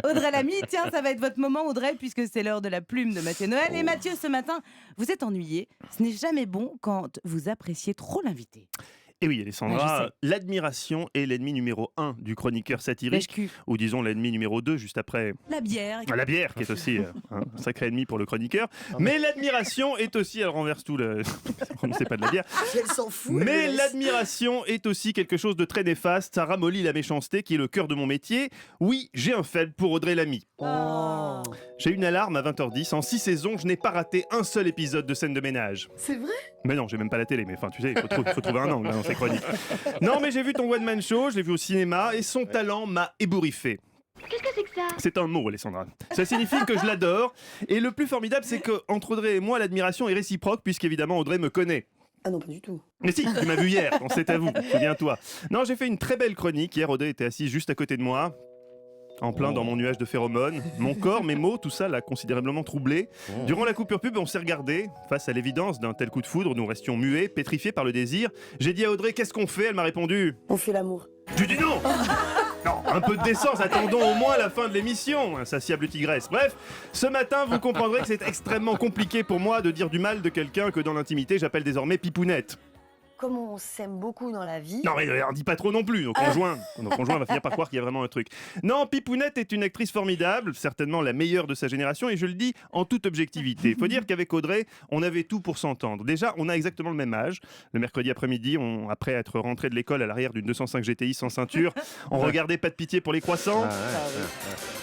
Audrey Lamy, tiens, ça va être votre moment, Audrey, puisque c'est l'heure de la plume de Mathieu Noël. Et Mathieu, ce matin, vous êtes ennuyé. Ce n'est jamais bon quand vous appréciez trop l'invité. Et oui, Ouais, Alessandra, l'admiration est l'ennemi numéro 1 du chroniqueur satirique, HQ. ou disons l'ennemi numéro 2 juste après La bière. la bière, qui est aussi un sacré ennemi pour le chroniqueur. Mais l'admiration est aussi, elle renverse tout le... c'est pas de la bière. Elle s'en fout. Mais l'admiration est aussi quelque chose de très néfaste, ça ramollit la méchanceté qui est le cœur de mon métier. Oui, j'ai un faible pour Audrey Lamy. Oh. J'ai une alarme à 20h10, en 6 saisons, je n'ai pas raté un seul épisode de Scène de ménage. C'est vrai? Mais non, j'ai même pas la télé, mais enfin, tu sais, il faut trouver un angle dans ces chroniques. Non, mais j'ai vu ton one-man show, je l'ai vu au cinéma, et son talent m'a ébouriffé. Qu'est-ce que c'est que ça? C'est un mot, Alessandra. Ça signifie que je l'adore, et le plus formidable, c'est qu'entre Audrey et moi, l'admiration est réciproque, puisqu'évidemment, Audrey me connaît. Ah non, pas du tout. Mais si, tu m'as vu hier, quand c'est à vous, souviens-toi. Non, j'ai fait une très belle chronique, hier, Audrey était assise juste à côté de moi, en plein dans mon nuage de phéromones. Mon corps, mes mots, tout ça l'a considérablement troublé. Durant la coupure pub, on s'est regardé. Face à l'évidence d'un tel coup de foudre, nous restions muets, pétrifiés par le désir. J'ai dit à Audrey, qu'est-ce qu'on fait? Elle m'a répondu, On fait l'amour. tu dis non. Non, un peu de décence, attendons au moins la fin de l'émission, insatiable tigresse. Bref, ce matin, vous comprendrez que c'est extrêmement compliqué pour moi de dire du mal de quelqu'un que dans l'intimité, j'appelle désormais Pipounette. Comme on s'aime beaucoup dans la vie. Non mais on dit pas trop non plus, nos conjoints va finir par croire qu'il y a vraiment un truc. Non, Pipounette est une actrice formidable, certainement la meilleure de sa génération, et je le dis en toute objectivité. Faut dire qu'avec Audrey, on avait tout pour s'entendre. Déjà, on a exactement le même âge. Le mercredi après-midi, après être rentré de l'école à l'arrière d'une 205 GTI sans ceinture, on regardait Pas de pitié pour les croissants.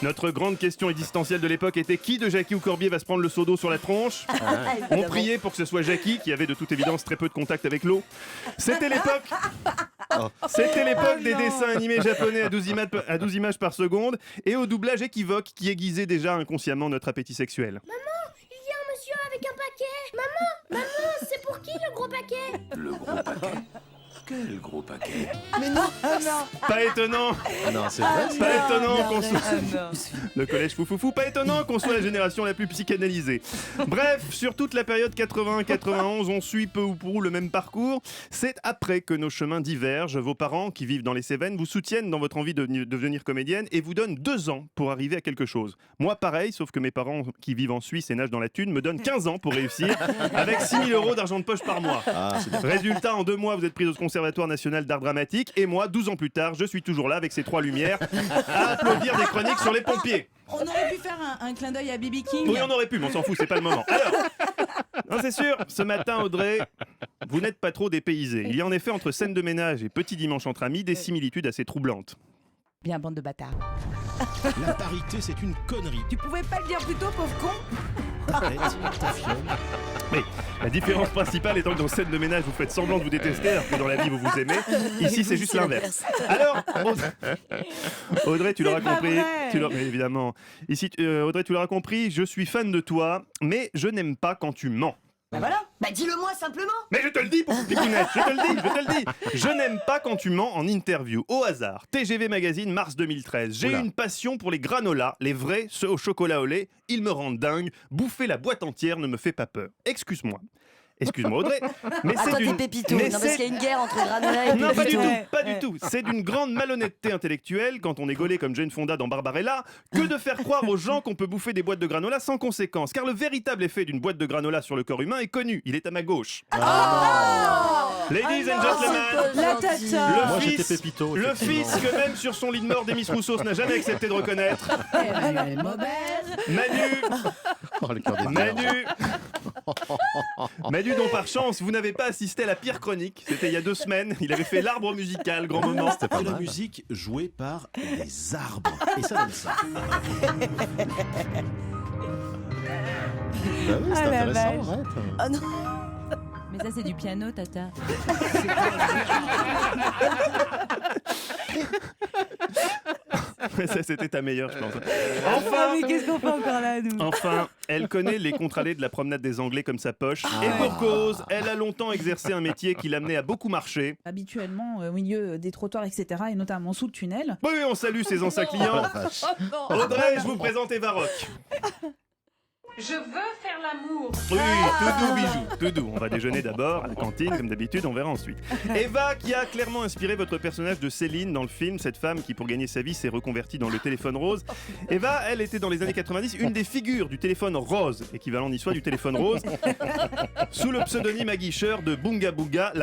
Notre grande question existentielle de l'époque était qui de Jackie ou Corbier va se prendre le seau d'eau sur la tronche. On priait pour que ce soit Jackie, qui avait de toute évidence très peu de contact avec l'eau. C'était l'époque des dessins animés japonais à 12 images par seconde et au doublage équivoque qui aiguisait déjà inconsciemment notre appétit sexuel. Il y a un monsieur avec un paquet. Maman, c'est pour qui le gros paquet? Le gros paquet? Quel gros paquet? Mais non. Pas étonnant, Non, c'est vrai. pas étonnant qu'on soit... non. Le collège foufoufou, pas étonnant qu'on soit la génération la plus psychanalysée. Bref, sur toute la période 80-91, on suit peu ou prou le même parcours. C'est après que nos chemins divergent. Vos parents, qui vivent dans les Cévennes, vous soutiennent dans votre envie de devenir comédienne et vous donnent 2 ans pour arriver à quelque chose. Moi, pareil, sauf que mes parents, qui vivent en Suisse et nagent dans la thune, me donnent 15 ans pour réussir, avec 6 000 € d'argent de poche par mois. Résultat, en 2 mois, vous êtes prise au Conservatoire national d'art dramatique, et moi, 12 ans plus tard, je suis toujours là avec ces 3 lumières, à applaudir des chroniques sur les pompiers. On aurait pu faire un clin d'œil à B.B. King. Oui, on aurait pu, mais on s'en fout, c'est pas le moment. Alors, non, c'est sûr, ce matin, Audrey, vous n'êtes pas trop dépaysée. Il y a en effet entre Scène de ménage et Petit dimanche entre amis des similitudes assez troublantes. Bien, bande de bâtards. La parité, c'est une connerie. Tu pouvais pas le dire plus tôt, pauvre con? Arrête, ta fiole. Mais la différence principale étant que dans Scène de ménage, vous faites semblant de vous détester, alors que dans la vie, vous vous aimez. Ici, c'est juste l'inverse. Alors, Audrey, tu l'auras C'est pas compris. vrai. Mais évidemment. Ici, Audrey, tu l'auras compris, je suis fan de toi, mais je n'aime pas quand tu mens. Bah voilà. Bah dis-le-moi simplement. Mais je te le dis, pauvre Picounette, je te le dis. Je n'aime pas quand tu mens en interview. Au hasard, TGV Magazine, mars 2013. J'ai une passion pour les granolas, les vrais, ceux au chocolat au lait. Ils me rendent dingue. Bouffer la boîte entière ne me fait pas peur. Excuse-moi Audrey, mais Ah, c'est toi d'une... t'es pépito. mais Non, parce c'est- qu'il y a une guerre entre granola et Non, pas du pépito. tout, pas du tout. C'est d'une grande malhonnêteté intellectuelle, quand on est gaulé comme Jane Fonda dans Barbarella, que de faire croire aux gens qu'on peut bouffer des boîtes de granola sans conséquence. Car le véritable effet d'une boîte de granola sur le corps humain est connu. Il est à ma gauche. Ladies and gentlemen, La tata. Moi, le j'étais fils, pépito. le effectivement. fils que même sur son lit de mort, Demis Roussos n'a jamais accepté de reconnaître. Emmanuel Maubert. Manu, Oh, le cœur des mères. Manu, dont par chance vous n'avez pas assisté à la pire chronique. C'était il y a 2 semaines. Il avait fait l'arbre musical, grand moment. C'est pas la musique jouée par des arbres. Et ça donne ça. Bah oui, c'est Ah, la intéressant, vache. arrête. Ah non. Mais ça, c'est du piano, tata. Ça, c'était ta meilleure, je pense. Ah, Enfin, mais qu'est-ce qu'on fait encore là, nous? Enfin, elle connaît les contre-allées de la promenade des Anglais comme sa poche. Et pour cause, elle a longtemps exercé un métier qui l'amenait à beaucoup marcher. Habituellement au milieu des trottoirs, etc., et notamment sous le tunnel. Oui, on salue ses anciens clients. Oh la vache. Audrey, je vous présente Eva Rock. Je veux faire l'amour. Oui, tout doux, bijou, tout doux. On va déjeuner d'abord à la cantine, comme d'habitude, on verra ensuite. Eva, qui a clairement inspiré votre personnage de Céline dans le film, cette femme qui, pour gagner sa vie, s'est reconvertie dans le téléphone rose. Eva, elle était dans les années 90 une des figures du téléphone rose, équivalent niçois du téléphone rose, sous le pseudonyme aguicheur de Bunga Bunga,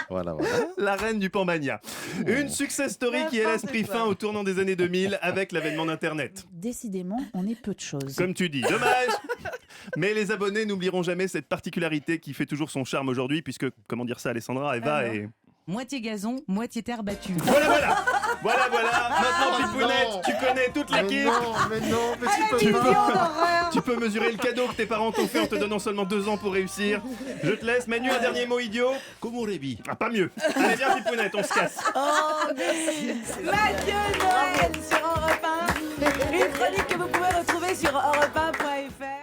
Voilà. la reine du Pambania. Une success story qui, hélas, pris fin au tournant des années 2000 avec l'avènement d'Internet. Décidément, on est peu de choses. Comme tu dis, dommage. Mais les abonnés n'oublieront jamais cette particularité qui fait toujours son charme aujourd'hui, puisque, comment dire ça, Alessandra, Eva est... Moitié gazon, moitié terre battue. Voilà. Maintenant, Pipounette, tu connais toute l'équipe. Mais tu Tu peux, tu peux mesurer le cadeau que tes parents t'ont fait en te donnant seulement 2 ans pour réussir. Je te laisse. Manu, un dernier mot idiot. Comme aurait dit. Ah, pas mieux. Allez, viens, Pipounette, on se casse. Mathieu Noël sur Europe 1. Une chronique que vous pouvez retrouver sur europe1.fr.